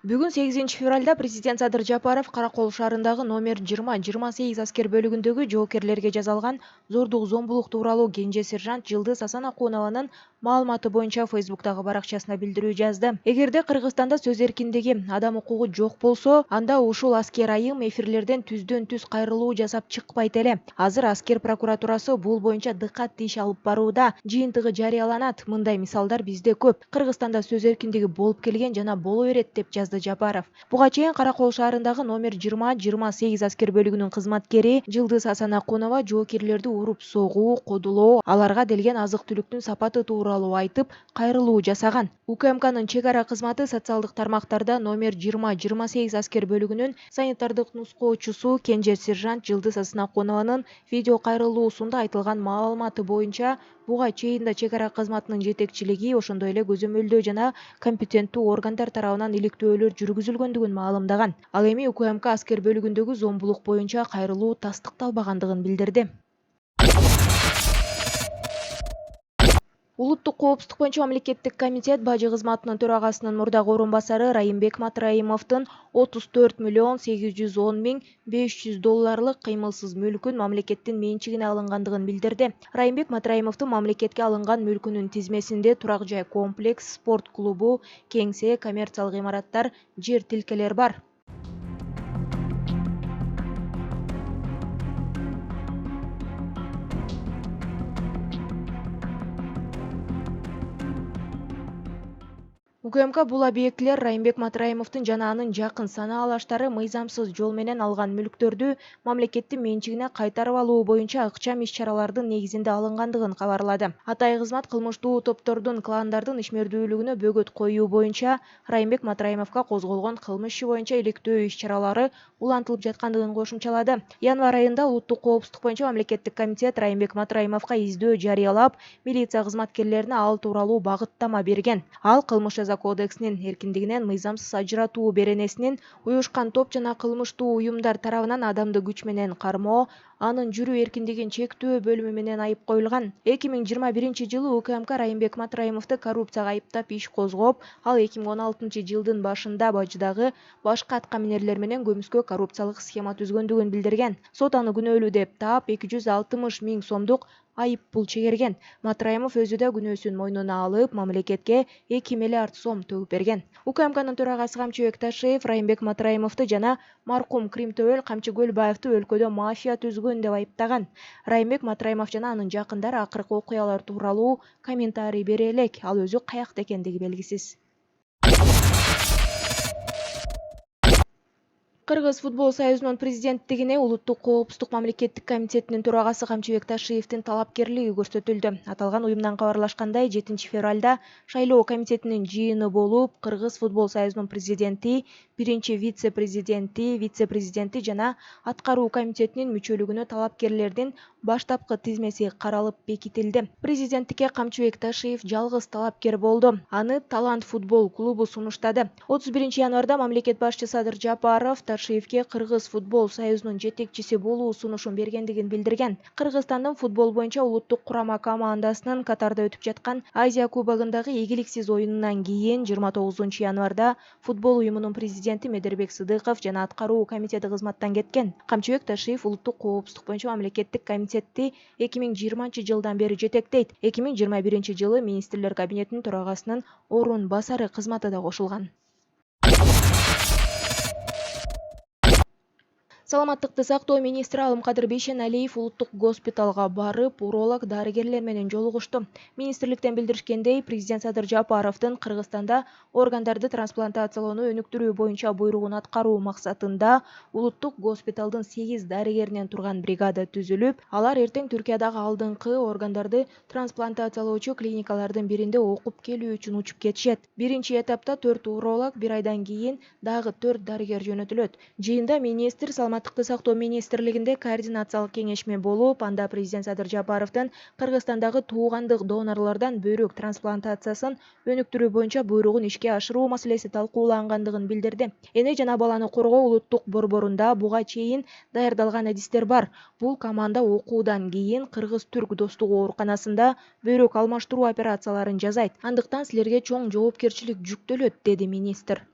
Бүгүн 8-февралда президент Садыр Жапаров Каракол шаарындагы номер 20-28 аскер бөлүгүндөгү жоокерлерге жазалган зордук зомбулук тууралуу кенже сержант Жылдыз Асанакунованын маалыматы боюнча Фейсбуктагы баракчасына билдирүү жазды. Эгерде Кыргызстанда сөз эркиндиги, адам укугу жок болсо, анда ушул аскер айым эфирлерден түздөн-түз кайрылуу жасап чыкпайт эле. Азыр аскер прокуратурасы бул боюнча дыккаттуу иш алып барууда. Жыйынтыгы жарыяланат. Мындай мисалдар бизде көп. Кыргызстанда сөз эркиндиги болуп келген жана боло берет деп жазды Жапаров. Буга чейин Каракол шаарындагы номер 20-28 аскер бөлүгүнүн кызматкери Жылдыз Асанакунова жоокерлерди уруп согуу, кодулоо, аларга делген азык-түлүктүн сапаты тууралуу айтып, кайрылуу жасаган. УКМКнын чек ара кызматы социалдык тармактарда номер 20-28 аскер бөлүгүнүн санитардык нускоочусу кенже сержант Жылдыз Асанакунованын видео кайрылуусунда айтылган маалыматы боюнча буга чейин да чек ара кызматынын жетекчилиги, ошондой эле көзөмөлдөө жана компетенттүү органдар тарабынан иликтөөлөр жүргүзүлгөндүгүн маалымдаган. Ал эми УКМК аскер бөлүгүндөгү зомбулук боюнча кайрылуу тастыкталбагандыгын билдирди. Улуттук коопсуздук боюнча мамлекеттик комитет бажы кызматынын төрагасынын мурдагы орун басары Райымбек Матраимовдун 34,810,500 долларлык кыймылсыз мүлкүн мамлекеттин менчигине алынгандыгын билдирди. Райымбек Матраимовдун мамлекетке алынган мүлкүнүн тизмесинде турак жай комплекс, спорт клубу, кеңсе, коммерциялык имараттар, жер тилкелер бар. УКМК бул объектилер Райымбек Матраимовдун жана анын жакын санаалаштары мыйзамсыз жол менен алган мүлктөрдү мамлекеттин менчигине кайтарып алуу боюнча ыкчам иш-чаралардын негизинде алынгандыгын кабарлады. Атайын кызмат кылмыштуу топтордун, кландардын ишмердүүлүгүнө бөгөт коюу боюнча Райымбек Матраимовго козголгон кылмыш иши боюнча иликтөө иш-чаралары улантылып жаткандыгын кошумчалады. Январь айында улуттук коопсуздук боюнча мамлекеттик комитет Райымбек Матраимовго издөө жарыялап, милиция кызматкерлерине ал тууралуу багыттама берген. Ал кылмыш жаза кодексинин эркиндигинен мыйзамсыз ажыратуу беренесинин уюшкан топ жана кылмыштуу уюмдар тарабынан адамды күч менен кармоо, анын жүрүү эркиндигин чектөө бөлүмү менен айып коюлган. 2021-жылы УКМК Райымбек Матраимовду коррупцияга айыптап иш козгоп, ал 2016-жылдын башында бажыдагы башка аткаминерлер менен көмүскө коррупциялык схема түзгөндүгүн билдирген. Сот аны күнөөлүү деп таап 260 000 сомдук айып пул чегерген. Матраимов өзү да күнөөсүн мойнуна алып, мамлекетке 2 миллиард сом төгүп берген. УКМКнын төрагасы Камчыбек Ташиев Райымбек Матраимовду жана маркум Кримтөбөл Камчы Көлбаевди өлкөдө мафия түзгөн деп айыптаган. Райымбек Матраимов жана анын жакындары акыркы окуялар тууралуу комментарий бере элек, ал өзү каякта экендиги белгисиз. Кыргыз футбол союзунун президенттигине улуттук коопсуздук мамлекеттик комитетинин төрагасы Камчыбек Ташиевдин талапкерлиги көрсөтүлдү. Аталган уюмдан кабарлашкандай, 7-февралда шайлоо комитетинин жыйыны болуп, Кыргыз футбол союзунун президенти, биринчи вице-президенти жана аткаруу комитетинин мүчөлүгүнө талапкерлердин баштапкы тизмеси каралып бекитилди. Президенттикке Камчыбек Ташиев жалгыз талапкер болду. Аны Талант футбол клубу сунуштады. 31-январда мамлекет башчысы Садыр Жапаров Ташиевке Кыргыз футбол союзунун жетекчиси болуу сунушун бергендигин билдирген. Кыргызстандын футбол боюнча улуттук курама командасынын Катарда өтүп жаткан Азия кубогундагы ийгиликсиз оюнунан кийин 29-январда футбол уюмунун президенти Медербек Сыдыков жана аткаруу комитети кызматтан кеткен. Камчыбек Ташиев улуттук коопсуздук боюнча мамлекеттик комитетти 2020-жылдан бери жетектейт. 2021-жылы министрлер кабинетинин төрагасынын орун басары кызматы да кошулган. Саламаттыкты сактоо министри Алымкадыр Бейшеналиев улуттук госпиталга барып, уролог дарыгерлер менен жолугушту. Министрликтен билдиришкендей, президент Садыр Жапаровдун Кыргызстанда органдарды трансплантациялоону өнүктүрүү боюнча буйругун аткаруу максатында улуттук госпиталдын 8 дарыгеринен турган бригада түзүлүп, алар эртең Түркиядагы алдыңкы органдарды трансплантациялоочу клиникалардын биринде окуп келүү үчүн учуп кетишет. Биринчи этапта 4 уролог, бир айдан кийин дагы 4 дарыгер жөнөтүлөт. Жыйында министр Саламаттыкты сактоо министрлигинде координациялык кеңешме болуп, анда президент Садыр Жапаровдун Кыргызстандагы туугандык донорлордон бөйрөк трансплантациясын өнүктүрүү боюнча буйругун ишке ашыруу маселеси талкуулангандыгын билдирди. Эне жана баланы коргоо улуттук борборунда буга чейин даярдалган адистер бар. Бул команда окуудан кийин Кыргыз-Түрк достук ооруканасында бөйрөк алмаштыруу операцияларын жасайт. Андыктан силерге чоң жоопкерчилик жүктөлөт, деди министр.